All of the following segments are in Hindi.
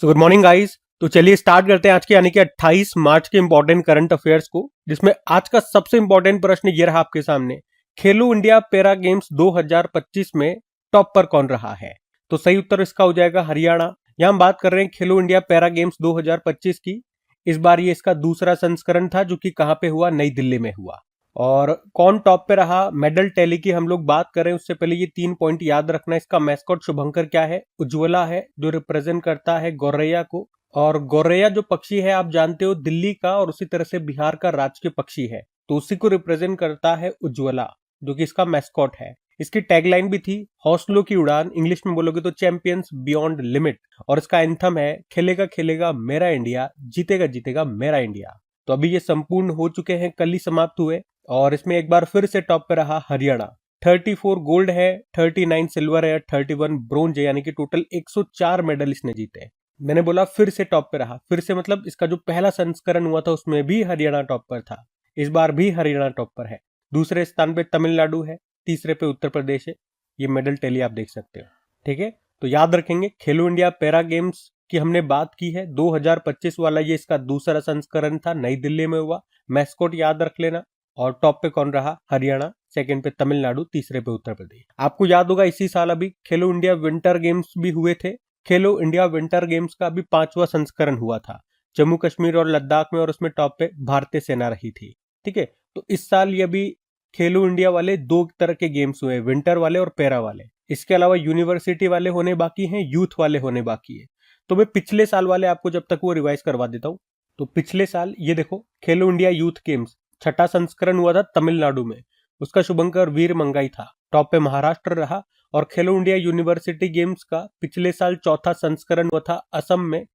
So good morning guys. तो चलिए स्टार्ट करते हैं आज के यानी कि 28 मार्च के इंपॉर्टेंट करंट अफेयर्स को, जिसमें आज का सबसे इंपॉर्टेंट प्रश्न ये रहा आपके सामने। खेलो इंडिया पैरा गेम्स 2025 में टॉप पर कौन रहा है? तो सही उत्तर इसका हो जाएगा हरियाणा। यहां हम बात कर रहे हैं खेलो इंडिया पैरा गेम्स 2025 की। इस बार ये इसका दूसरा संस्करण था, जो कि कहां पे हुआ? नई दिल्ली में हुआ। और कौन टॉप पे रहा? मेडल टैली की हम लोग बात करें उससे पहले ये 3 पॉइंट याद रखना। इसका मैस्कॉट शुभंकर क्या है? उज्ज्वला है, जो रिप्रेजेंट करता है गौरैया को। और गौरैया जो पक्षी है आप जानते हो दिल्ली का और उसी तरह से बिहार का राजकीय पक्षी है, तो उसी को रिप्रेजेंट करता है उज्ज्वला, जो कि इसका मैस्कॉट है। इसकी टैगलाइन भी थी हौसलों की उड़ान, इंग्लिश में बोलोगे तो चैंपियंस बियॉन्ड लिमिट। और इसका एंथम है खेलेगा खेलेगा मेरा इंडिया, जीतेगा जीतेगा मेरा इंडिया। तो अभी ये संपूर्ण हो चुके हैं, कल ही समाप्त हुए। और इसमें एक बार फिर से टॉप पे रहा हरियाणा। 34 गोल्ड है, 39 सिल्वर है, 31 ब्रोंज है, यानी कि टोटल 104 मेडल इसने जीते। मैंने बोला फिर से टॉप पे रहा, फिर से मतलब इसका जो पहला संस्करण हुआ था उसमें भी हरियाणा टॉप पर था, इस बार भी हरियाणा टॉप पर है। दूसरे स्थान पे तमिलनाडु है, तीसरे पे उत्तर प्रदेश है। ये मेडल टैली आप देख सकते हो, ठीक है। तो याद रखेंगे खेलो इंडिया पैरा गेम्स की हमने बात की है, 2025 वाला ये इसका दूसरा संस्करण था, नई दिल्ली में हुआ। मैस्कॉट याद रख लेना। और टॉप पे कौन रहा? हरियाणा, सेकंड पे तमिलनाडु, तीसरे पे उत्तर प्रदेश। आपको याद होगा इसी साल अभी खेलो इंडिया विंटर गेम्स भी हुए थे। खेलो इंडिया विंटर गेम्स का भी 5वां संस्करण हुआ था, जम्मू कश्मीर और लद्दाख में, और उसमें टॉप पे भारतीय सेना रही थी, ठीक है। तो इस साल ये भी खेलो इंडिया वाले 2 तरह के गेम्स हुए, विंटर वाले और पैरा वाले। इसके अलावा यूनिवर्सिटी वाले होने बाकी हैं, यूथ वाले होने बाकी है। तो मैं पिछले साल वाले आपको जब तक वो रिवाइज करवा देता हूँ। तो पिछले साल ये देखो खेलो इंडिया यूथ गेम्स छठा संस्करण हुआ था तमिलनाडु में, उसका शुभंकर वीर मंगाई था। टॉप पे महाराष्ट्र रहा। और खेलो इंडिया यूनिवर्सिटी गेम्स का पिछले साल चौथा संस्करण हुआ था असम में,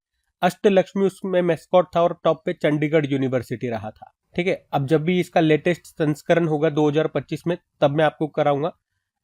अष्टलक्ष्मी उसमें मैस्कॉट था, और टॉप पे चंडीगढ़ यूनिवर्सिटी रहा था, ठीक है। अब जब भी इसका लेटेस्ट संस्करण होगा 2025 में, तब मैं आपको कराऊंगा।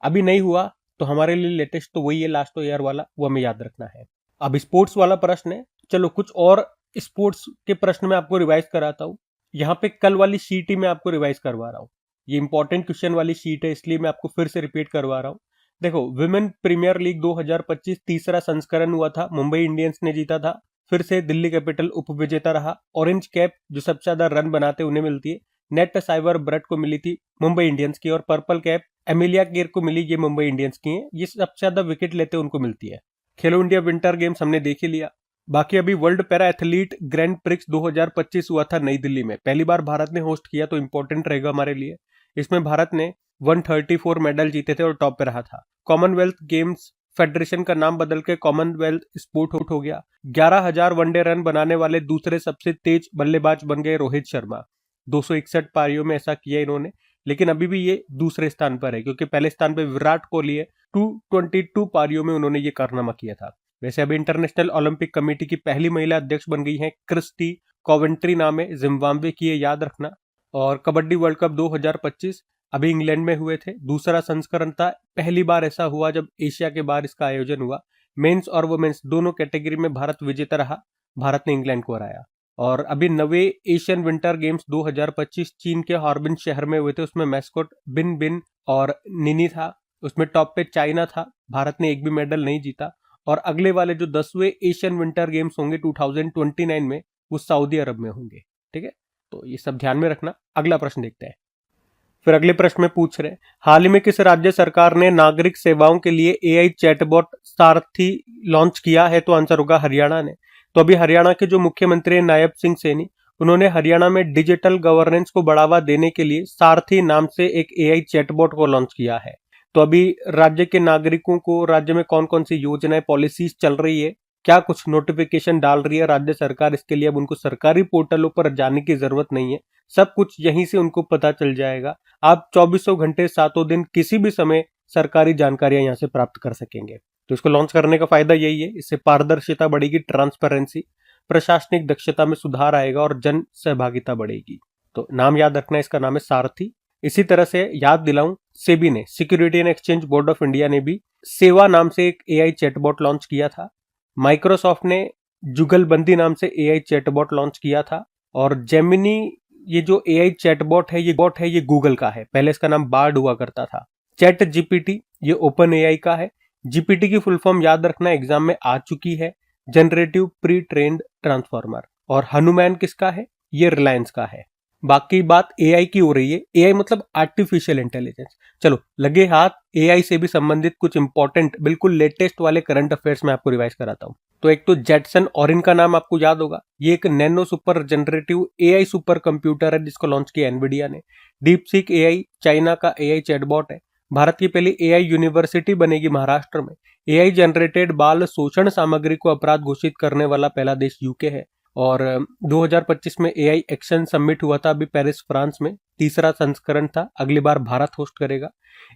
अभी नहीं हुआ तो हमारे लिए लेटेस्ट तो वही है, लास्ट ईयर वाला, वो हमें याद रखना है। अब स्पोर्ट्स वाला प्रश्न है, चलो कुछ और स्पोर्ट्स के प्रश्न मैं आपको रिवाइज कराता हूँ। यहाँ पे कल वाली शीट ही मैं आपको रिवाइज करवा रहा हूँ। ये इंपॉर्टेंट क्वेश्चन वाली शीट है, इसलिए मैं आपको फिर से रिपीट करवा रहा हूँ। देखो, विमेन प्रीमियर लीग 2025 तीसरा संस्करण हुआ था, मुंबई इंडियंस ने जीता था। फिर से दिल्ली कैपिटल उपविजेता रहा। ऑरेंज कैप जो सबसे ज्यादा रन बनाते उन्हें मिलती है, नेट साइबर ब्रेट को मिली थी मुंबई इंडियंस की। और पर्पल कैप एमिलिया केर को मिली, ये मुंबई इंडियंस की है, ये सबसे ज्यादा विकेट लेते उनको मिलती है। खेलो इंडिया विंटर गेम्स हमने देख ही लिया। बाकी अभी world para athlete grand prix 2025 हुआ था नई दिल्ली में, पहली बार भारत ने होस्ट किया, तो इंपॉर्टेंट रहेगा हमारे लिए। इसमें भारत ने 134 मेडल जीते थे और टॉप पे रहा था। कॉमनवेल्थ गेम्स फेडरेशन का नाम बदल के कॉमनवेल्थ स्पोर्ट हो गया। 11,000 वनडे रन बनाने वाले दूसरे सबसे तेज बल्लेबाज बन गए रोहित शर्मा, 261 पारियों में ऐसा किया इन्होंने। लेकिन अभी भी ये दूसरे स्थान पर है, क्योंकि पहले स्थान पर विराट कोहली है, 222 पारियों में उन्होंने ये कारनामा किया था। वैसे अभी इंटरनेशनल ओलंपिक कमेटी की पहली महिला अध्यक्ष बन गई हैं क्रिस्टी कोवेंट्री, नाम है, जिम्बाब्वे की है, याद रखना। और कबड्डी वर्ल्ड कप 2025 अभी इंग्लैंड में हुए थे, दूसरा संस्करण था। पहली बार ऐसा हुआ जब एशिया के बाहर इसका आयोजन हुआ। मेंस और वुमेन्स दोनों कैटेगरी में भारत विजेता रहा, भारत ने इंग्लैंड को हराया। और अभी नवे एशियन विंटर गेम्स 2025 चीन के हार्बिन शहर में हुए थे, उसमें मैस्कॉट बिन बिन और निनी था। उसमें टॉप पे चाइना था, भारत ने एक भी मेडल नहीं जीता। और अगले वाले जो 10वें एशियन विंटर गेम्स होंगे 2029 में, वो सऊदी अरब में होंगे, ठीक है। तो ये सब ध्यान में रखना। अगला प्रश्न देखते हैं। फिर अगले प्रश्न में पूछ रहे हैं, हाल ही में किस राज्य सरकार ने नागरिक सेवाओं के लिए एआई चैटबॉट सारथी लॉन्च किया है? तो आंसर होगा हरियाणा ने। तो अभी हरियाणा के जो मुख्यमंत्री हैं नायब सिंह सैनी, उन्होंने हरियाणा में डिजिटल गवर्नेंस को बढ़ावा देने के लिए सारथी नाम से एक एआई चैटबॉट को लॉन्च किया है। तो अभी राज्य के नागरिकों को राज्य में कौन कौन सी योजनाएं पॉलिसीज चल रही है, क्या कुछ नोटिफिकेशन डाल रही है राज्य सरकार, इसके लिए अब उनको सरकारी पोर्टलों पर जाने की जरूरत नहीं है, सब कुछ यहीं से उनको पता चल जाएगा। आप 24 घंटे 7 दिन किसी भी समय सरकारी जानकारियां यहां से प्राप्त कर सकेंगे। तो इसको लॉन्च करने का फायदा यही है, इससे पारदर्शिता बढ़ेगी, ट्रांसपेरेंसी, प्रशासनिक दक्षता में सुधार आएगा और जन सहभागिता बढ़ेगी। तो नाम याद रखना, इसका नाम है सारथी। इसी तरह से याद दिलाऊं, सेबी ने, security and exchange board of India ने भी सेवा नाम से एक एआई चैटबॉट लॉन्च किया था। माइक्रोसॉफ्ट ने जुगलबंदी नाम से एआई चैटबॉट लॉन्च किया था। और जेमिनी, ये जो एआई चैटबॉट है, ये गूगल का है, पहले इसका नाम बार्ड हुआ करता था। चैट जीपीटी ये ओपन एआई का है। जीपीटी की फुल फॉर्म याद रखना, एग्जाम में आ चुकी है, जनरेटिव प्री ट्रेन्ड ट्रांसफॉर्मर। और हनुमान किसका है? ये रिलायंस का है। बाकी बात एआई की हो रही है। एआई मतलब आर्टिफिशियल इंटेलिजेंस। चलो लगे हाथ, एआई से भी संबंधित कुछ इंपॉर्टेंट बिल्कुल लेटेस्ट वाले करंट अफेयर्स में आपको रिवाइज कराता हूं। तो एक तो जेटसन ऑरिन का नाम आपको याद होगा। ये एक nano super generative AI super computer है जिसको लॉन्च किया एनवीडिया ने। डीप सीक एआई चाइना का एआई चैटबॉट है। भारत की पहली एआई यूनिवर्सिटी बनेगी महाराष्ट्र में। एआई जनरेटेड बाल शोषण सामग्री को अपराध घोषित करने वाला पहला देश यूके है। और 2025 में एआई एक्शन समिट हुआ था अभी पेरिस फ्रांस में, तीसरा संस्करण था। अगली बार भारत होस्ट करेगा।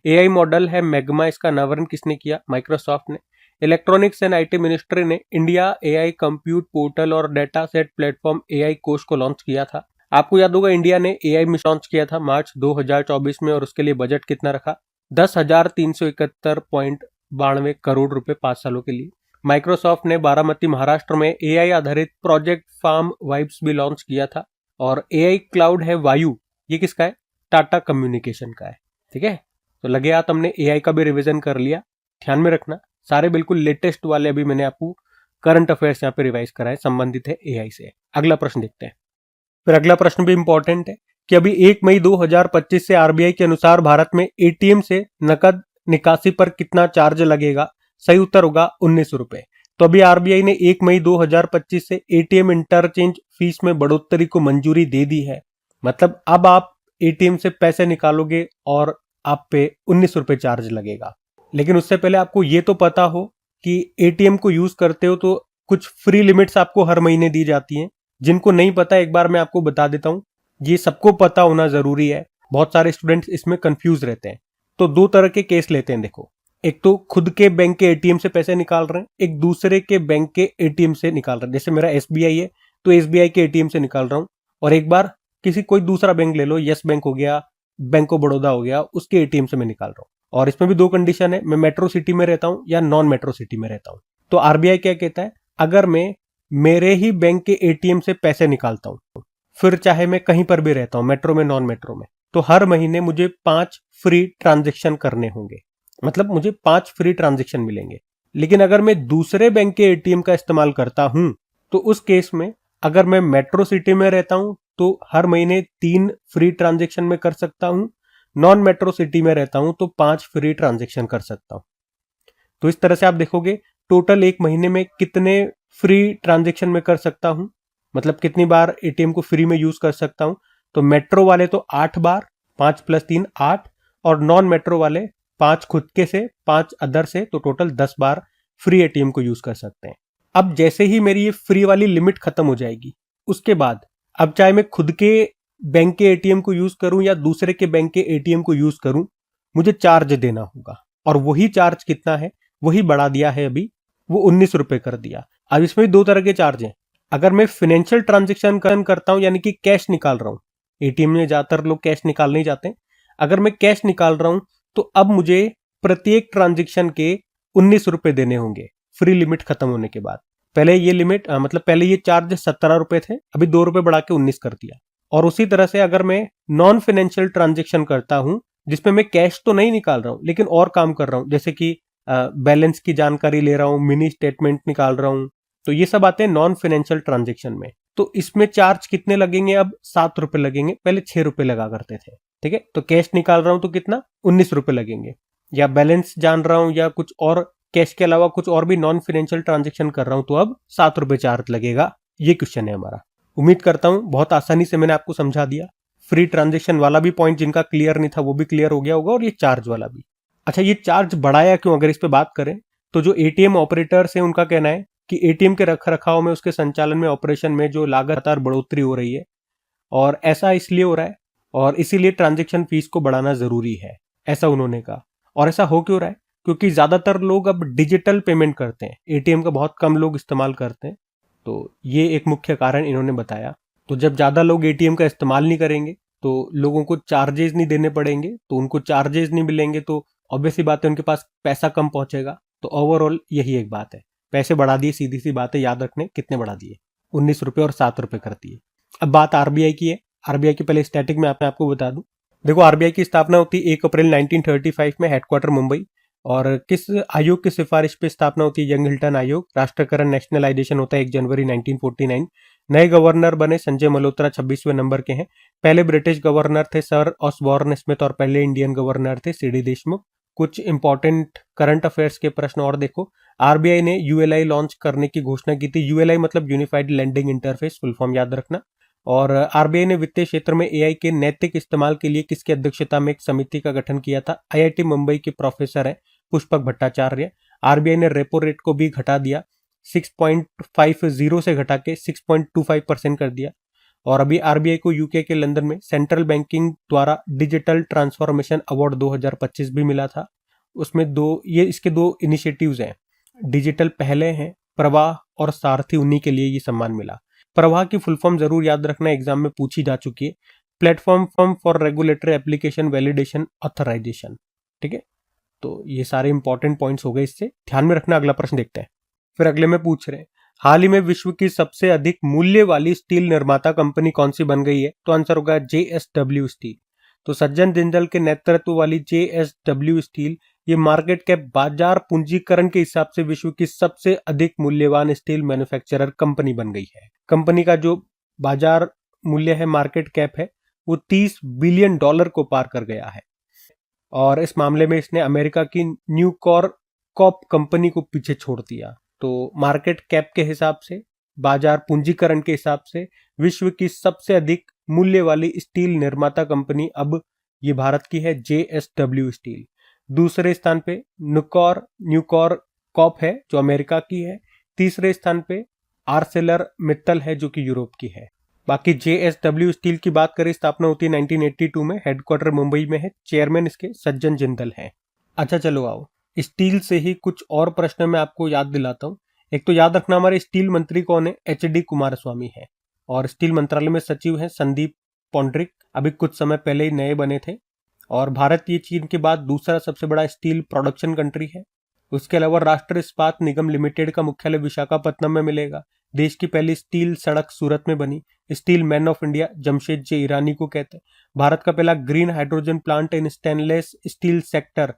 एआई मॉडल है मैग्मा, इसका अनावरण किसने किया? माइक्रोसॉफ्ट ने। इलेक्ट्रॉनिक्स एंड आईटी मिनिस्ट्री ने इंडिया एआई कंप्यूट पोर्टल और डेटा सेट प्लेटफॉर्म एआई कोष को लॉन्च किया था। आपको याद होगा इंडिया ने एआई मिशन लॉन्च किया था मार्च 2024 में, और उसके लिए बजट कितना रखा? 10,371.92 करोड़ रुपए 5 सालों के लिए। माइक्रोसॉफ्ट ने बारामती महाराष्ट्र में एआई आधारित प्रोजेक्ट फार्म वाइब्स भी लॉन्च किया था। और एआई क्लाउड है वायु, ये किसका है? टाटा कम्युनिकेशन का है। ठीक है, तो लगे हाथ हमने एआई का भी रिवीजन कर लिया। ध्यान में रखना सारे बिल्कुल लेटेस्ट वाले अभी मैंने आपको करंट अफेयर्स यहाँ पे रिवाइज कराए, संबंधित है एआई से। अगला प्रश्न देखते हैं। फिर अगला प्रश्न भी इंपॉर्टेंट है कि अभी 1 मई 2025 से आरबीआई के अनुसार भारत में एटीएम से नकद निकासी पर कितना चार्ज लगेगा? सही उत्तर होगा 19 रुपए। तो अभी आरबीआई ने 1 मई 2025 से एटीएम इंटरचेंज फीस में बढ़ोतरी को मंजूरी दे दी है। मतलब अब आप एटीएम से पैसे निकालोगे और आप पे 19 रुपए चार्ज लगेगा। लेकिन उससे पहले आपको ये तो पता हो कि एटीएम को यूज करते हो तो कुछ फ्री लिमिट्स आपको हर महीने दी जाती हैं। जिनको नहीं पता एक बार मैं आपको बता देता हूं, ये सबको पता होना जरूरी है। बहुत सारे स्टूडेंट्स इसमें कंफ्यूज रहते हैं। तो दो तरह के केस लेते हैं। देखो, एक तो खुद के बैंक के एटीएम से पैसे निकाल रहे हैं, एक दूसरे के बैंक के एटीएम से निकाल रहे हैं। जैसे मेरा एसबीआई है तो एसबीआई के एटीएम से निकाल रहा हूं, और एक बार किसी कोई दूसरा बैंक ले लो, यस बैंक हो गया, बैंक ऑफ बड़ौदा हो गया, उसके एटीएम से मैं निकाल रहा हूं। और इसमें भी दो कंडीशन है, मैं मेट्रो सिटी में रहता हूं या नॉन मेट्रो सिटी में रहता हूं। तो आरबीआई क्या कहता है, अगर मैं मेरे ही बैंक के एटीएम से पैसे निकालता हूं, फिर चाहे मैं कहीं पर भी रहता हूं, मेट्रो में नॉन मेट्रो में, तो हर महीने मुझे 5 फ्री ट्रांजेक्शन करने होंगे। मतलब मुझे 5 फ्री ट्रांजेक्शन मिलेंगे। लेकिन अगर मैं दूसरे बैंक के एटीएम का इस्तेमाल करता हूं तो उस केस में अगर मैं मेट्रो सिटी में रहता हूं तो हर महीने 3 फ्री ट्रांजेक्शन में कर सकता हूं, नॉन मेट्रो सिटी में रहता हूं तो 5 फ्री ट्रांजेक्शन कर सकता हूं। तो इस तरह से आप देखोगे टोटल एक महीने में कितने फ्री ट्रांजेक्शन में कर सकता हूं, मतलब कितनी बार एटीएम को फ्री में यूज कर सकता हूं। तो मेट्रो वाले तो 8 बार, 5 + 3 8, और नॉन मेट्रो वाले 5 खुद के से, 5 अदर से, तो टोटल 10 बार फ्री एटीएम को यूज कर सकते हैं। अब जैसे ही मेरी ये फ्री वाली लिमिट खत्म हो जाएगी, उसके बाद अब चाहे मैं खुद के बैंक के एटीएम को यूज करूं या दूसरे के बैंक के एटीएम को यूज करूं, मुझे चार्ज देना होगा। और वही चार्ज कितना है, वही बढ़ा दिया है अभी, वो 19 रुपए कर दिया। अब इसमें भी दो तरह के चार्ज हैं। अगर मैं फाइनेंशियल ट्रांजेक्शन करता हूं, यानी कि कैश निकाल रहा हूं, एटीएम में ज्यादातर लोग कैश निकाल नहीं जाते, अगर मैं कैश निकाल रहा हूं तो अब मुझे प्रत्येक ट्रांजेक्शन के 19 रुपए देने होंगे फ्री लिमिट खत्म होने के बाद। पहले ये लिमिट मतलब पहले ये चार्ज 17 रुपए थे, अभी 2 रुपए बढ़ा के 19 कर दिया। और उसी तरह से अगर मैं नॉन फाइनेंशियल ट्रांजेक्शन करता हूं, जिसमें मैं कैश तो नहीं निकाल रहा हूं लेकिन और काम कर रहा हूं, जैसे कि बैलेंस की जानकारी ले रहा हूं, मिनी स्टेटमेंट निकाल रहा हूं, तो ये सब आते हैं नॉन फाइनेंशियल ट्रांजेक्शन में। तो इसमें चार्ज कितने लगेंगे? अब 7 रुपए लगेंगे, पहले 6 रुपए लगा करते थे। ठीक है, तो कैश निकाल रहा हूं तो कितना? 19 रुपए लगेंगे। या बैलेंस जान रहा हूं या कुछ और कैश के अलावा कुछ और भी नॉन फाइनेंशियल ट्रांजेक्शन कर रहा हूं तो अब 7 रुपए चार्ज लगेगा। ये क्वेश्चन है हमारा। उम्मीद करता हूं बहुत आसानी से मैंने आपको समझा दिया। फ्री ट्रांजेक्शन वाला भी पॉइंट जिनका क्लियर नहीं था वो भी क्लियर हो गया होगा, और ये चार्ज वाला भी। अच्छा, ये चार्ज बढ़ाया क्यों? अगर इस पे बात करें तो जो एटीएम ऑपरेटर्स हैं उनका कहना है कि एटीएम के रख रखाव में, उसके संचालन में, ऑपरेशन में जो लागत और बढ़ोतरी हो रही है, और ऐसा इसलिए हो रहा है, और इसीलिए ट्रांजेक्शन फीस को बढ़ाना जरूरी है, ऐसा उन्होंने कहा। और ऐसा हो क्यों रहा है? क्योंकि ज्यादातर लोग अब डिजिटल पेमेंट करते हैं, एटीएम का बहुत कम लोग इस्तेमाल करते हैं। तो ये एक मुख्य कारण इन्होंने बताया। तो जब ज्यादा लोग एटीएम का इस्तेमाल नहीं करेंगे तो लोगों को चार्जेस नहीं देने पड़ेंगे, तो उनको चार्जेस नहीं मिलेंगे, तो ऑब्वियस सी बात है उनके पास पैसा कम पहुंचेगा। तो ओवरऑल यही एक बात है, पैसे बढ़ा दिए, सीधी सी बात है, याद रखने कितने बढ़ा दिए, 19 रुपए और 7 रुपए कर दिए। अब बात आरबीआई की है। आरबीआई की पहले स्टैटिक में आपको बता दूं। देखो, आरबीआई की स्थापना होती 1 अप्रैल 1935 में, हेडक्वार्टर मुंबई। और किस आयोग की सिफारिश पे स्थापना होती है यंग हिल्टन आयोग? राष्ट्रकरण नेशनलाइजेशन होता है 1 जनवरी 1949। नए गवर्नर बने संजय मल्होत्रा 26वें नंबर के हैं। पहले ब्रिटिश गवर्नर थे सर ऑसबॉर्न स्मिथ और पहले इंडियन गवर्नर थे सीडी देशमुख। कुछ इंपॉर्टेंट करंट अफेयर्स के प्रश्न और देखो। आरबीआई ने यूएलआई लॉन्च करने की घोषणा की थी। यूएलआई मतलब unified landing interface, full form याद रखना। और आरबीआई ने वित्तीय क्षेत्र में एआई के नैतिक इस्तेमाल के लिए किसकी अध्यक्षता में एक समिति का गठन किया था? आईआईटी मुंबई के प्रोफेसर है पुष्पक भट्टाचार्य। आरबीआई ने रेपो रेट को भी घटा दिया, 6.50 से घटा के 6.25% कर दिया। और अभी आरबीआई को यूके के लंदन में सेंट्रल बैंकिंग द्वारा डिजिटल ट्रांसफॉर्मेशन अवार्ड 2025 भी मिला था। उसमें इसके दो इनिशिएटिव्स हैं। डिजिटल पहले हैं, प्रवाह और सारथी, उन्हीं के लिए ये सम्मान मिला। प्रवाह की फुल फॉर्म जरूर याद रखना, एग्जाम में पूछी जा चुकी है। Platform for regulatory application validation authorisation. ठीक है, तो ये सारे इंपॉर्टेंट पॉइंट्स हो गए, इससे ध्यान में रखना। अगला प्रश्न देखते हैं। फिर अगले में पूछ रहे हैं, हाल ही में विश्व की सबसे अधिक मूल्य वाली स्टील निर्माता कंपनी कौन सी बन गई है? तो आंसर होगा जेएसडब्ल्यू स्टील। तो सज्जन जिंदल के नेतृत्व वाली जेएसडब्ल्यू स्टील ये मार्केट कैप बाजार पूंजीकरण के हिसाब से विश्व की सबसे अधिक मूल्यवान स्टील मैन्युफैक्चरर कंपनी बन गई है। कंपनी का जो बाजार मूल्य है, मार्केट कैप है, वो $30 बिलियन को पार कर गया है। और इस मामले में इसने अमेरिका की न्यूकॉर कॉप कंपनी को पीछे छोड़ दिया। तो मार्केट कैप के हिसाब से, बाजार पूंजीकरण के हिसाब से विश्व की सबसे अधिक मूल्य वाली स्टील निर्माता कंपनी अब ये भारत की है, जेएसडब्ल्यू स्टील। दूसरे स्थान पे न्यूकॉर कॉप है जो अमेरिका की है। तीसरे स्थान पे आर्सेलर मित्तल है जो कि यूरोप की है। बाकी जेएसडब्ल्यू स्टील की बात करें, स्थापना होती है 1982 में, हेडक्वार्टर मुंबई में है, चेयरमैन इसके सज्जन जिंदल हैं। अच्छा चलो आओ, स्टील से ही कुछ और प्रश्न मैं आपको याद दिलाता हूँ। एक तो याद रखना, हमारे स्टील मंत्री कौन है? एचडी कुमारस्वामी है। और स्टील मंत्रालय में सचिव हैं संदीप पौंड्रिक, अभी कुछ समय पहले ही नए बने थे। और भारत ये चीन के बाद दूसरा सबसे बड़ा स्टील प्रोडक्शन कंट्री है। उसके अलावा राष्ट्रीय इस्पात निगम लिमिटेड का मुख्यालय विशाखापत्तनम में मिलेगा। देश की पहली स्टील सड़क सूरत में बनी। Steel man of India Jamshed J Irani को कहते हैं। भारत का पहला green hydrogen plant in stainless steel sector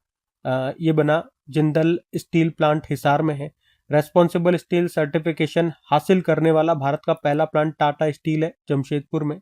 ये बना जिंदल स्टील प्लांट हिसार में है। रेस्पॉन्सिबल स्टील सर्टिफिकेशन हासिल करने वाला भारत का पहला प्लांट टाटा स्टील है जमशेदपुर में।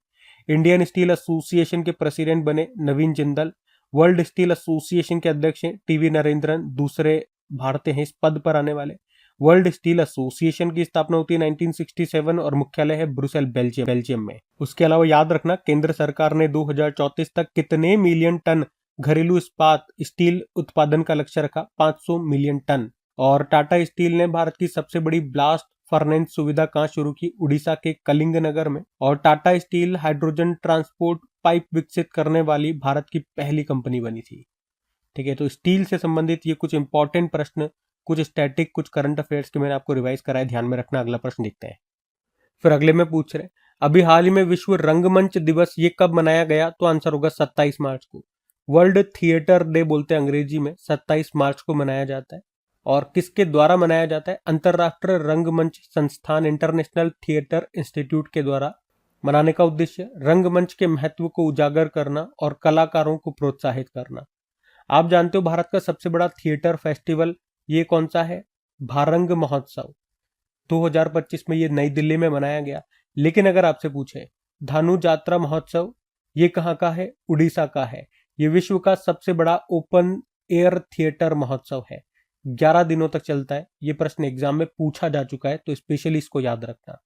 इंडियन स्टील एसोसिएशन के प्रेसिडेंट बने नवीन जिंदल। वर्ल्ड स्टील एसोसिएशन के अध्यक्ष हैं टीवी नरेंद्रन, दूसरे भारतीय हैं इस पद पर आने वाले। वर्ल्ड स्टील एसोसिएशन की स्थापना होती है 1967 और मुख्यालय है ब्रुसेल बेल्जियम में। उसके अलावा याद रखना, केंद्र सरकार ने 2034 तक कितने मिलियन टन घरेलू इस्पात स्टील उत्पादन का लक्ष्य रखा? 500 मिलियन टन। और टाटा स्टील ने भारत की सबसे बड़ी ब्लास्ट फर्नेस सुविधा कहां शुरू की? उड़ीसा के कलिंग नगर में। और Tata steel hydrogen transport pipe विकसित करने वाली भारत की पहली कंपनी बनी थी। ठीक है, तो स्टील से संबंधित ये कुछ इंपॉर्टेंट प्रश्न, कुछ स्टैटिक, कुछ करंट अफेयर्स के मैंने आपको रिवाइज कराए, ध्यान में रखना। अगला प्रश्न देखते हैं। फिर अगले में पूछ रहे हैं, अभी हाल ही में विश्व रंगमंच दिवस ये कब मनाया गया? तो आंसर होगा 27 मार्च को। वर्ल्ड थिएटर डे बोलते हैं अंग्रेजी में, 27 मार्च को मनाया जाता है। और किसके द्वारा मनाया जाता है? अंतरराष्ट्रीय रंगमंच संस्थान इंटरनेशनल थिएटर इंस्टीट्यूट के द्वारा। मनाने का उद्देश्य रंगमंच के महत्व को उजागर करना और कलाकारों को प्रोत्साहित करना। आप जानते हो भारत का सबसे बड़ा थिएटर फेस्टिवल ये कौन सा है? भारंग महोत्सव। 2025 में ये नई दिल्ली में मनाया गया। लेकिन अगर आपसे पूछे धानु यात्रा महोत्सव ये कहाँ का है? उड़ीसा का है। ये विश्व का सबसे बड़ा ओपन एयर थिएटर महोत्सव है, 11 दिनों तक चलता है। ये प्रश्न एग्जाम में पूछा जा चुका है, तो स्पेशली इसको याद रखना।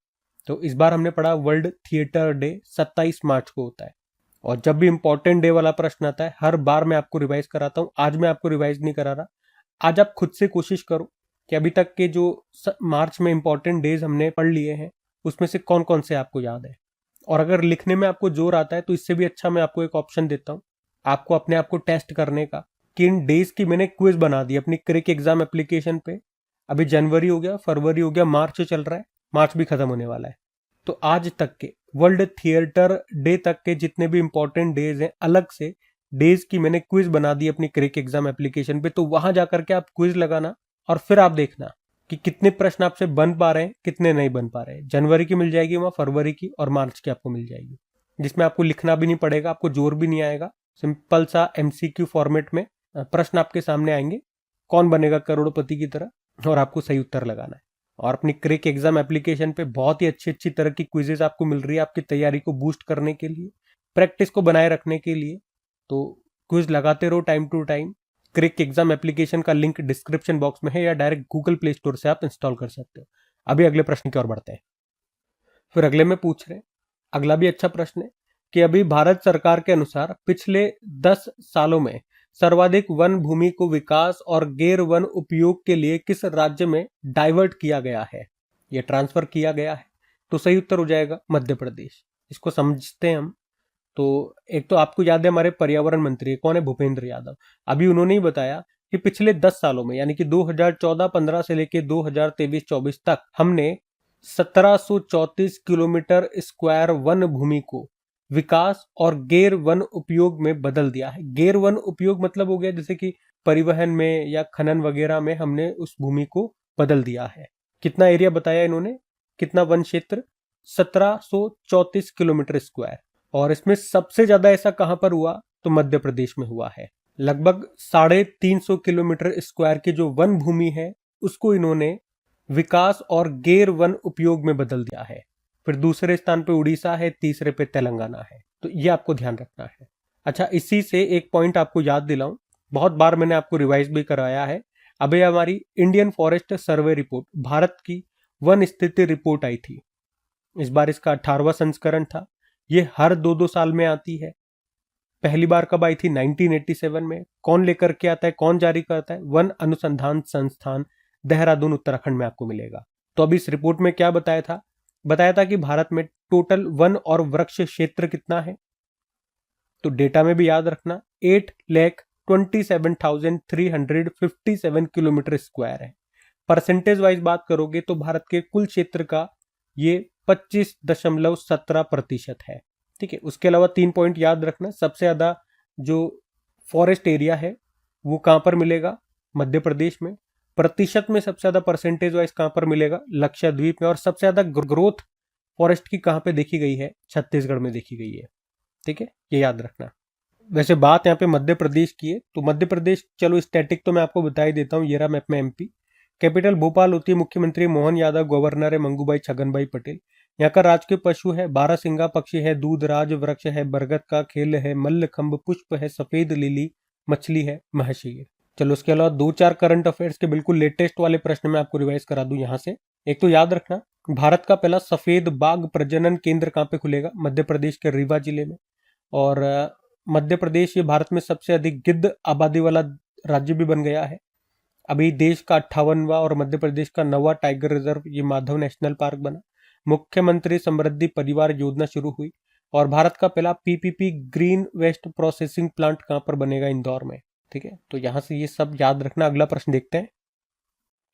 तो इस बार हमने पढ़ा वर्ल्ड थिएटर डे 27 मार्च को होता है। और जब भी इंपॉर्टेंट डे वाला प्रश्न आता है, हर बार मैं आपको रिवाइज कराता हूं। आज मैं आपको रिवाइज नहीं करा रहा। आज आप खुद से कोशिश करो कि अभी तक के जो मार्च में इंपॉर्टेंट डेज हमने पढ़ लिए हैं उसमें से कौन कौन से आपको याद है। और अगर लिखने में आपको जोर आता है तो इससे भी अच्छा मैं आपको एक ऑप्शन देता हूं, आपको अपने आप को टेस्ट करने का, कि इन डेज की मैंने क्विज बना दी अपनी क्रिक एग्जाम एप्लीकेशन पे। अभी जनवरी हो गया, फरवरी हो गया, मार्च चल रहा है, मार्च भी खत्म होने वाला है। तो आज तक के वर्ल्ड थिएटर डे तक के जितने भी इंपॉर्टेंट डेज हैं, अलग से डेज की मैंने क्विज बना दी अपनी क्रिक एग्जाम एप्लीकेशन पे। तो वहां जाकर के आप क्विज लगाना और फिर आप देखना कि कितने प्रश्न आपसे बन पा रहे हैं, कितने नहीं बन पा रहे हैं। जनवरी की मिल जाएगी वहां, फरवरी की और मार्च की आपको मिल जाएगी, जिसमें आपको लिखना भी नहीं पड़ेगा, आपको जोर भी नहीं आएगा। सिंपल सा एमसीक्यू फॉर्मेट में प्रश्न आपके सामने आएंगे कौन बनेगा करोड़पति की तरह, और आपको सही उत्तर लगाना है। और अपनी क्रिक एग्जाम एप्लीकेशन पे बहुत ही अच्छी अच्छी तरह की क्विजेज आपको मिल रही है आपकी तैयारी को बूस्ट करने के लिए, प्रैक्टिस को बनाए रखने के लिए। तो क्विज लगाते रहो time to time. Crack exam application का लिंक डिस्क्रिप्शन बॉक्स में है या डायरेक्ट गूगल प्ले स्टोर से आप इंस्टॉल कर सकते हो। अभी अगले प्रश्न की ओर बढ़ते हैं। फिर अगले में पूछ रहे हैं, अगला भी अच्छा प्रश्न है कि अभी भारत सरकार के अनुसार पिछले 10 सालों में सर्वाधिक वन भूमि को विकास और गैर वन उपयोग के लिए किस राज्य में डाइवर्ट किया गया है, यह ट्रांसफर किया गया है। तो सही उत्तर हो जाएगा मध्य प्रदेश। इसको समझते हैं हम। तो एक तो आपको याद है हमारे पर्यावरण मंत्री कौन है, भूपेंद्र यादव। अभी उन्होंने ही बताया कि पिछले 10 सालों में यानी कि 2014-15 से लेके 2023-24 तक हमने 1734 किलोमीटर स्क्वायर वन भूमि को विकास और गैर वन उपयोग में बदल दिया है। गैर वन उपयोग मतलब हो गया जैसे कि परिवहन में या खनन वगैरह में हमने उस भूमि को बदल दिया है। कितना एरिया बताया इन्होंने, कितना वन क्षेत्र, 1734 किलोमीटर स्क्वायर। और इसमें सबसे ज्यादा ऐसा कहां पर हुआ, तो मध्य प्रदेश में हुआ है। लगभग 350 किलोमीटर स्क्वायर की जो वन भूमि है उसको इन्होंने विकास और गैर वन उपयोग में बदल दिया है। फिर दूसरे स्थान पे उड़ीसा है, तीसरे पे तेलंगाना है। तो ये आपको ध्यान रखना है। अच्छा, इसी से एक पॉइंट आपको याद दिलाऊं, बहुत बार मैंने आपको रिवाइज भी कराया है। अभी हमारी Indian forest survey report, Bharat की वन स्थिति रिपोर्ट आई थी। इस बार इसका 18वां संस्करण था। ये हर 2-2 साल में आती है। पहली बार कब आई थी, 1987 में। कौन लेकर के आता है, कौन जारी करता है, वन अनुसंधान संस्थान देहरादून उत्तराखंड में आपको मिलेगा। तो अभी इस रिपोर्ट में क्या बताया था, कि भारत में टोटल वन और वृक्ष क्षेत्र कितना है। तो डेटा में भी याद रखना 8,27,357 किलोमीटर स्क्वायर है। परसेंटेज वाइज बात करोगे तो भारत के कुल क्षेत्र का ये 25.17% है। ठीक है, उसके अलावा 3 पॉइंट याद रखना। सबसे ज्यादा जो फॉरेस्ट एरिया है वो कहां पर मिलेगा, मध्य प्रदेश में। प्रतिशत में सबसे ज्यादा परसेंटेज वाइज कहां पर मिलेगा, लक्षद्वीप में। और सबसे ज्यादा ग्रोथ फॉरेस्ट की कहां पे देखी गई है, छत्तीसगढ़ में देखी गई है। ठीक है, ये याद रखना। वैसे बात यहाँ पे मध्य प्रदेश की है, तो मध्य प्रदेश, चलो स्टैटिक तो मैं आपको बता ही देता हूँ। ये रहा मैप में एमपी। कैपिटल भोपाल होती है, मुख्यमंत्री मोहन यादव, गवर्नर है मंगूभाई छगनभाई पटेल। यहाँ का राजकीय पशु है बारहसिंगा पक्षी है, दूधराज वृक्ष है, बरगद का खेल है, मल्लखंभ पुष्प है, सफेद लिली मछली है, महशीर। चलो उसके अलावा 2-4 करंट अफेयर्स के बिल्कुल लेटेस्ट वाले प्रश्न मैं आपको रिवाइज करा दूं यहाँ से। एक तो याद रखना, भारत का पहला सफेद बाघ प्रजनन केंद्र कहाँ पे खुलेगा, मध्य प्रदेश के रीवा जिले में। और मध्य प्रदेश ये भारत में सबसे अधिक गिद्ध आबादी वाला राज्य भी बन गया है। अभी देश का 58वां और मध्य प्रदेश का 9वां टाइगर रिजर्व ये माधव नेशनल पार्क बना। मुख्यमंत्री समृद्धि परिवार योजना शुरू हुई। और भारत का पहला PPP green waste processing plant कहां पर बनेगा, इंदौर में। ठीक है, तो यहां से ये सब याद रखना। अगला प्रश्न देखते हैं।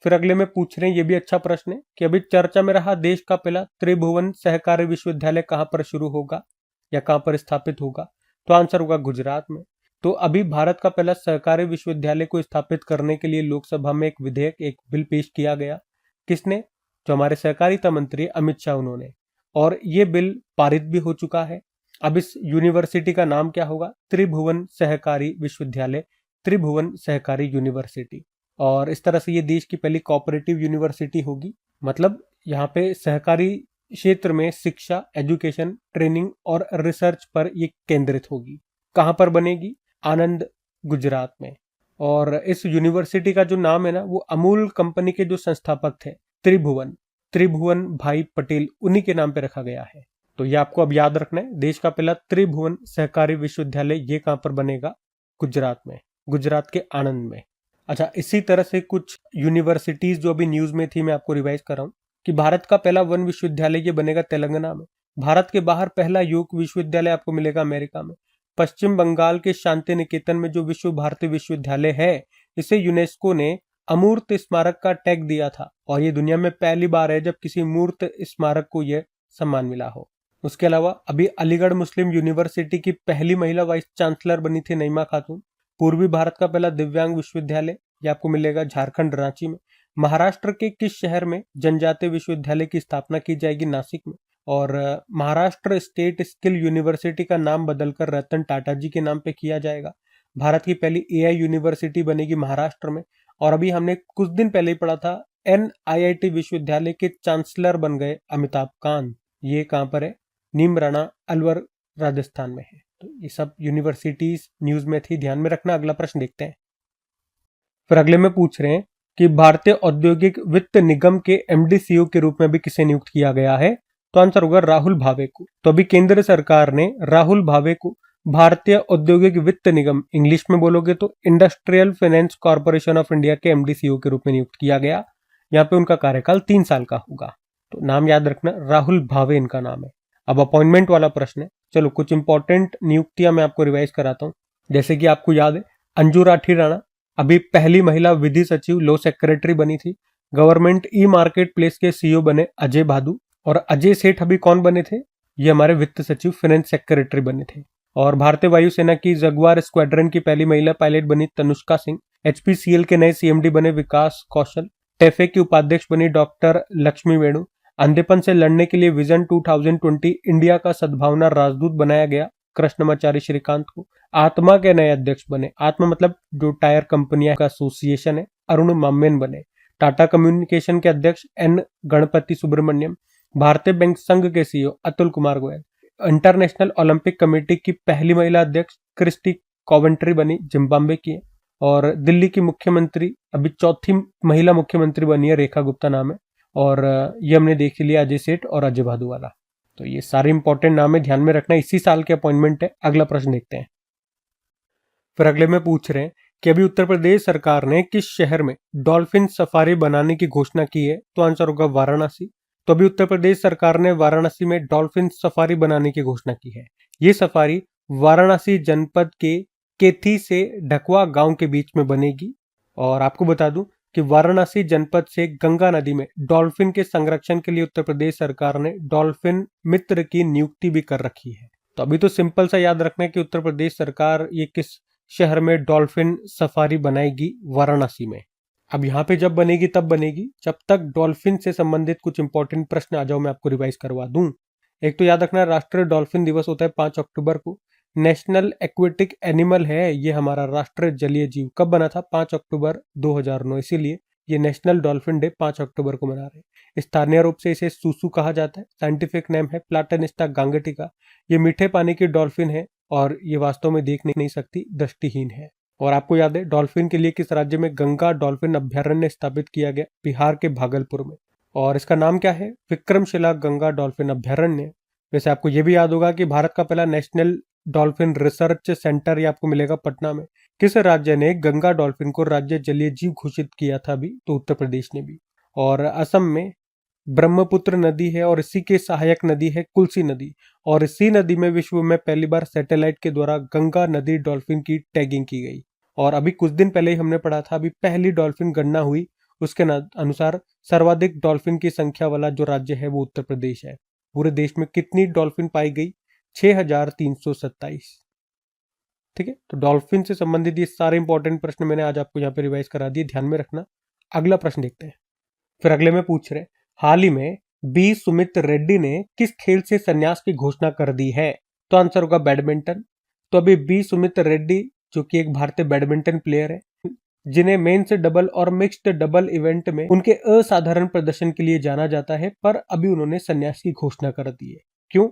फिर अगले में पूछ रहे हैं, ये भी अच्छा प्रश्न है कि अभी चर्चा में रहा देश का पहला त्रिभुवन सहकारी विश्वविद्यालय कहां पर शुरू होगा या कहां पर स्थापित होगा। तो आंसर होगा गुजरात में। तो अभी भारत का पहला सहकारी विश्वविद्यालय को स्थापित करने के लिए लोकसभा में एक विधेयक, एक बिल पेश किया गया। किसने, जो हमारे सहकारिता मंत्री अमित शाह, उन्होंने। और ये बिल पारित भी हो चुका है। अब इस यूनिवर्सिटी का नाम क्या होगा, त्रिभुवन सहकारी विश्वविद्यालय, त्रिभुवन सहकारी यूनिवर्सिटी। और इस तरह से ये देश की पहली कोऑपरेटिव यूनिवर्सिटी होगी। मतलब यहाँ पे सहकारी क्षेत्र में शिक्षा, एजुकेशन, ट्रेनिंग और रिसर्च पर ये केंद्रित होगी। कहां पर बनेगी, आनंद, गुजरात में। और इस यूनिवर्सिटी का जो नाम है ना, वो अमूल कंपनी के जो संस्थापक थे त्रिभुवन भाई पटेल, उन्हीं के नाम पे रखा गया है। तो ये आपको अब याद रखना है। देश का पहला त्रिभुवन सहकारी विश्वविद्यालय ये कहां पर बनेगा, गुजरात में, गुजरात के आनंद में। अच्छा, इसी तरह से कुछ यूनिवर्सिटीज जो अभी न्यूज में थी मैं आपको रिवाइज कर रहा हूँ कि भारत का पहला वन विश्वविद्यालय ये बनेगा तेलंगाना में। भारत के बाहर पहला योग विश्वविद्यालय आपको मिलेगा अमेरिका में। पश्चिम बंगाल के शांति निकेतन में जो विश्व भारती विश्वविद्यालय है, इसे यूनेस्को ने अमूर्त स्मारक का टैग दिया था। और ये दुनिया में पहली बार है जब किसी मूर्त स्मारक को यह सम्मान मिला हो। उसके अलावा अभी अलीगढ़ मुस्लिम यूनिवर्सिटी की पहली महिला वाइस चांसलर बनी थी नईमा खातून। पूर्वी भारत का पहला दिव्यांग विश्वविद्यालय ये आपको मिलेगा झारखंड, रांची में। महाराष्ट्र के किस शहर में जनजातीय विश्वविद्यालय की स्थापना की जाएगी, नासिक में। और महाराष्ट्र स्टेट स्किल यूनिवर्सिटी का नाम बदलकर रतन टाटा जी के नाम पे किया जाएगा। भारत की पहली एआई यूनिवर्सिटी बनेगी महाराष्ट्र में। और अभी हमने कुछ दिन पहले ही पढ़ा था NIIT विश्वविद्यालय के चांसलर बन गए अमिताभ कांत। ये कहाँ पर है? नीमराणा अलवर राजस्थान में है। तो ये सब यूनिवर्सिटीज न्यूज में थी, ध्यान में रखना। अगला प्रश्न देखते हैं। फिर अगले में पूछ रहे हैं कि भारतीय औद्योगिक वित्त निगम के MD CEO के रूप में भी किसे नियुक्त किया गया है? तो आंसर होगा राहुल भावे को। तो अभी केंद्र सरकार ने राहुल भावे को भारतीय औद्योगिक वित्त निगम, इंग्लिश में बोलोगे तो industrial finance corporation of India के MD CEO के रूप में नियुक्त किया गया। यहाँ पे उनका कार्यकाल 3 साल का होगा। तो नाम याद रखना, राहुल भावे इनका नाम है। अब अपॉइंटमेंट वाला प्रश्न है। चलो कुछ इंपॉर्टेंट नियुक्तियां मैं आपको रिवाइज कराता हूँ। जैसे कि आपको याद है, अंजू राठी राणा अभी पहली महिला विधि सचिव लॉ सेक्रेटरी बनी थी। गवर्नमेंट ई मार्केट प्लेस के CEO बने अजय भादु। और अजय सेठ अभी कौन बने थे? ये हमारे वित्त सचिव फाइनेंस सेक्रेटरी बने थे। और भारतीय वायुसेना की जगुआर स्क्वाड्रन की पहली महिला पायलट बनी तनुष्का सिंह। HPCL के नए CMD बने विकास कौशल। टेफे की उपाध्यक्ष बनी डॉक्टर लक्ष्मी वेणु। अंधेपन से लड़ने के लिए विजन 2020 इंडिया का सद्भावना राजदूत बनाया गया कृष्णमाचारी श्रीकांत को। आत्मा के नए अध्यक्ष बने, आत्मा मतलब जो टायर कंपनियां का एसोसिएशन है, अरुण मामेन बने। टाटा कम्युनिकेशन के अध्यक्ष N गणपति सुब्रमण्यम। भारतीय बैंक संघ के CEO Atul Kumar Goyal. International Olympic committee की पहली महिला अध्यक्ष क्रिस्टी कॉवेंट्री बनी, जिम्बाब्वे की है। और दिल्ली की मुख्यमंत्री अभी चौथी महिला मुख्यमंत्री बनी है, रेखा गुप्ता नाम है। और ये हमने देख लिया अजय सेठ और अजय भादु वाला। तो ये सारे इंपॉर्टेंट नाम है, ध्यान में रखना। इसी साल के अपॉइंटमेंट है। अगला प्रश्न देखते हैं। फिर अगले में पूछ रहे हैं कि अभी उत्तर प्रदेश सरकार ने किस शहर में डॉल्फिन सफारी बनाने की घोषणा की है? तो आंसर होगा वाराणसी। तो अभी उत्तर प्रदेश सरकार ने वाराणसी में डॉल्फिन सफारी बनाने की घोषणा की है। ये सफारी वाराणसी जनपद के केथी से ढकवा गांव के बीच में बनेगी। और आपको बता दूं कि वाराणसी जनपद से गंगा नदी में डॉल्फिन के संरक्षण के लिए उत्तर प्रदेश सरकार ने डॉल्फिन मित्र की नियुक्ति भी कर रखी है। तो अभी तो सिंपल सा याद रखना है कि उत्तर प्रदेश सरकार ये किस शहर में डॉल्फिन सफारी बनाएगी? वाराणसी में। अब यहाँ पे जब बनेगी तब बनेगी जब तक डॉल्फिन से संबंधित कुछ इंपॉर्टेंट प्रश्न आ जाओ, मैं आपको रिवाइज करवा दूं। एक तो याद रखना, राष्ट्रीय डॉल्फिन दिवस होता है 5 अक्टूबर को। नेशनल एक्वेटिक एनिमल है ये हमारा राष्ट्रीय जलीय जीव। कब बना था? 5 अक्टूबर 2009। इसीलिए ये नेशनल डॉल्फिन डे 5 अक्टूबर को मना रहे हैं। स्थानीय रूप से इसे सूसू कहा जाता है। साइंटिफिक नेम है प्लाटेनिस्टा गांगेटिका। ये मीठे पानी की डॉल्फिन है और ये वास्तव में देख नहीं सकती, दृष्टिहीन है। और आपको याद है डॉल्फिन के लिए किस राज्य में गंगा डॉल्फिन अभ्यारण्य स्थापित किया गया? बिहार के भागलपुर में। और इसका नाम क्या है? विक्रमशिला गंगा डॉल्फिन अभ्यारण्य। वैसे आपको यह भी याद होगा कि भारत का पहला नेशनल डॉल्फिन रिसर्च सेंटर ये आपको मिलेगा पटना में। किस राज्य ने गंगा डॉल्फिन को राज्य जलीय जीव घोषित किया था? अभी तो उत्तर प्रदेश ने भी। और असम में ब्रह्मपुत्र नदी है और इसी के सहायक नदी है कुल्सी नदी। और इसी नदी में विश्व में पहली बार सैटेलाइट के द्वारा गंगा नदी डॉल्फिन की टैगिंग की गई। और अभी कुछ दिन पहले ही हमने पढ़ा था, अभी पहली डॉल्फिन गणना हुई, उसके अनुसार सर्वाधिक डॉल्फिन की संख्या वाला जो राज्य है वो उत्तर प्रदेश है। पूरे देश में कितनी डॉल्फिन पाई गई? 6327। ठीक है, तो डॉल्फिन से संबंधित ये सारे इंपॉर्टेंट प्रश्न मैंने आज आपको यहाँ पे रिवाइज करा दिए, ध्यान में रखना। अगला प्रश्न देखते हैं। फिर अगले में पूछ रहे, हाल ही में बी सुमित रेड्डी ने किस खेल से संन्यास की घोषणा कर दी है? तो आंसर होगा बैडमिंटन। तो अभी बी सुमित रेड्डी जो कि एक भारतीय बैडमिंटन प्लेयर है, जिन्हें मेंस डबल और मिक्स्ड डबल इवेंट में उनके असाधारण प्रदर्शन के लिए जाना जाता है, पर अभी उन्होंने संन्यास की घोषणा कर दी है। क्यों?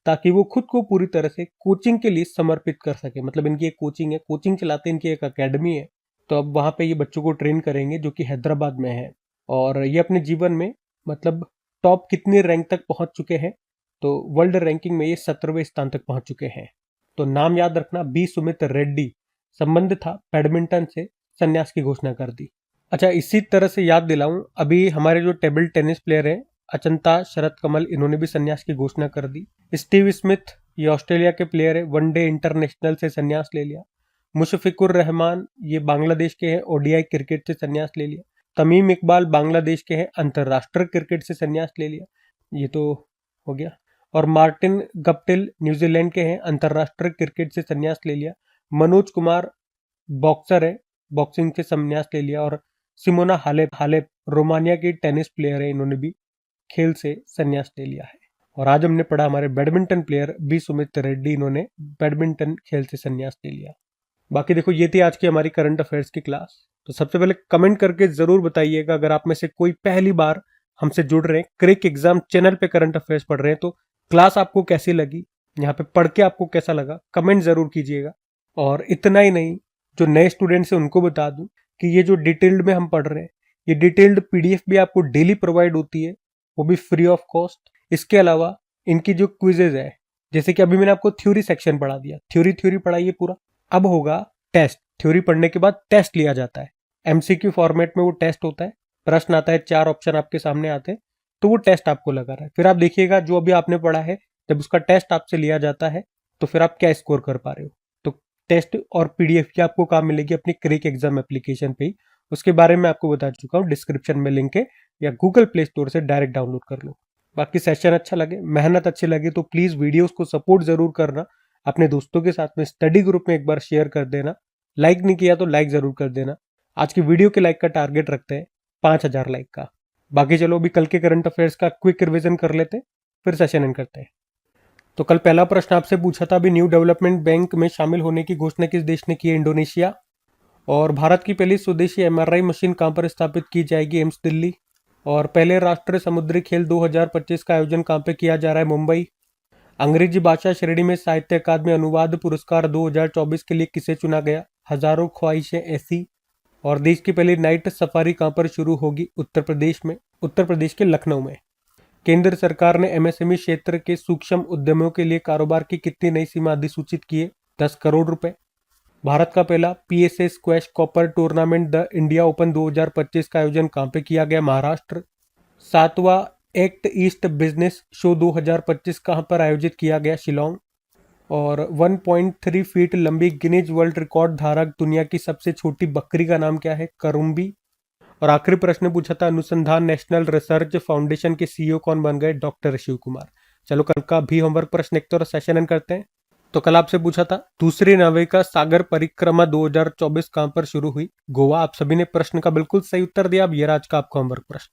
ताकि वो खुद को पूरी तरह से कोचिंग के लिए समर्पित कर सके। मतलब इनकी एक कोचिंग है, कोचिंग चलाते इनकी एक अकेडमी है। तो अब वहां पे ये बच्चों को ट्रेन करेंगे जो कि हैदराबाद में है। और ये अपने जीवन में मतलब टॉप कितनी रैंक तक पहुंच चुके हैं? तो वर्ल्ड रैंकिंग में ये 17वें स्थान तक पहुंच चुके हैं। तो नाम याद रखना, बी सुमित रेड्डी। संबंध था बैडमिंटन से, संन्यास की घोषणा कर दी। अच्छा, इसी तरह से याद दिलाऊं, अभी हमारे जो टेबल टेनिस प्लेयर हैं अचंता शरत कमल, इन्होंने भी संन्यास की घोषणा कर दी। स्टीव स्मिथ ये ऑस्ट्रेलिया के प्लेयर है, वनडे इंटरनेशनल से संन्यास ले लिया। मुशफिकुर रहमान ये बांग्लादेश के हैं, ओडीआई क्रिकेट से संन्यास ले लिया। तमीम इकबाल बांग्लादेश के हैं, अंतरराष्ट्रीय क्रिकेट से संन्यास ले लिया, ये तो हो गया। और मार्टिन गप्टिल न्यूजीलैंड के हैं, अंतरराष्ट्रीय क्रिकेट से संन्यास ले लिया। मनोज कुमार बॉक्सर है, बॉक्सिंग से संन्यास ले लिया। और सिमोना हालेप रोमानिया की टेनिस प्लेयर है, इन्होंने भी खेल से संन्यास ले लिया है। और आज हमने पढ़ा हमारे badminton player B Sumit Reddy, इन्होंने बैडमिंटन खेल से संन्यास ले लिया। बाकी देखो, ये थी आज की हमारी करंट अफेयर्स की क्लास। तो सबसे पहले कमेंट करके जरूर बताइएगा, अगर आप में से कोई पहली बार हमसे जुड़ रहे हैं, क्रिक एग्जाम चैनल पे करंट अफेयर्स पढ़ रहे हैं, तो क्लास आपको कैसी लगी, यहाँ पे पढ़ के आपको कैसा लगा, कमेंट जरूर कीजिएगा। और इतना ही नहीं, जो नए स्टूडेंट्स हैं उनको बता दूं कि ये जो डिटेल्ड में हम पढ़ रहे हैं, ये डिटेल्ड पीडीएफ भी आपको डेली प्रोवाइड होती है, वो भी फ्री ऑफ कॉस्ट। इसके अलावा इनकी जो क्विजेज है, जैसे कि अभी मैंने आपको थ्योरी सेक्शन पढ़ा दिया, थ्योरी पढ़ाइए पूरा, अब होगा टेस्ट। थ्योरी पढ़ने के बाद टेस्ट लिया जाता है, एमसीक्यू फॉर्मेट में वो टेस्ट होता है, प्रश्न आता है, 4 ऑप्शन आपके सामने आते हैं, तो वो टेस्ट आपको लगा रहा है। फिर आप देखिएगा जो अभी आपने पढ़ा है, जब उसका टेस्ट आपसे लिया जाता है तो फिर आप क्या स्कोर कर पा रहे हो। तो टेस्ट और पीडीएफ की आपको कहाँ मिलेगी, अपनी क्रिक एग्जाम एप्लीकेशन पे ही। उसके बारे में आपको बता चुका हूँ, डिस्क्रिप्शन में लिंक है, या गूगल प्ले स्टोर से डायरेक्ट डाउनलोड कर लो। बाकी सेशन अच्छा लगे, मेहनत अच्छी लगी तो प्लीज वीडियोस को सपोर्ट जरूर करना, अपने दोस्तों के साथ में स्टडी ग्रुप में एक बार शेयर कर देना, लाइक नहीं किया तो लाइक जरूर कर देना। आज की वीडियो के लाइक का टारगेट रखते हैं 5000 लाइक का। बाकी चलो अभी कल के करंट अफेयर्स का क्विक रिवीजन कर लेते हैं, फिर सेशन एंड करते हैं। तो कल पहला प्रश्न आपसे पूछा था, अभी न्यू डेवलपमेंट बैंक में शामिल होने की घोषणा किस देश ने की है, इंडोनेशिया। और भारत की पहली स्वदेशी एमआरआई मशीन कहां पर स्थापित की जाएगी, एम्स दिल्ली। और पहले राष्ट्रीय समुद्री खेल 2025 का आयोजन कहां पे किया जा रहा है, मुंबई। अंग्रेजी भाषा श्रेणी में साहित्य अकादमी अनुवाद पुरस्कार 2024 के लिए किसे चुना गया, हजारों ख्वाहिशें ऐसी। और देश की पहली नाइट सफारी कहां पर शुरू होगी, उत्तर प्रदेश में, उत्तर प्रदेश के लखनऊ में। केंद्र सरकार ने एमएसएमई क्षेत्र के सूक्ष्म उद्यमों के लिए कारोबार की कितनी नई सीमा अधिसूचित की है, 10 करोड़ रुपए। भारत का पहला PSA squash copper tournament the India open 2025 का आयोजन कहां पे किया गया, महाराष्ट्र। 7वां एक्ट ईस्ट बिजनेस शो 2025 कहां पर आयोजित किया गया, शिलोंग। और 1.3 फीट लंबी गिनीज वर्ल्ड रिकॉर्ड धारक दुनिया की सबसे छोटी बकरी का नाम क्या है, करुम्बी। और आखिरी प्रश्न पूछा था, अनुसंधान नेशनल रिसर्च फाउंडेशन के सीईओ कौन बन गए, डॉक्टर शिव कुमार। चलो कल का भी होमवर्क प्रश्न एक तो सेशन एंड करते हैं। तो कल आपसे पूछा था, दूसरी नाविका सागर परिक्रमा 2024 कहां पर शुरू हुई, गोवा। आप सभी ने प्रश्न का बिल्कुल सही उत्तर दिया। अब ये आज का आपका होमवर्क प्रश्न,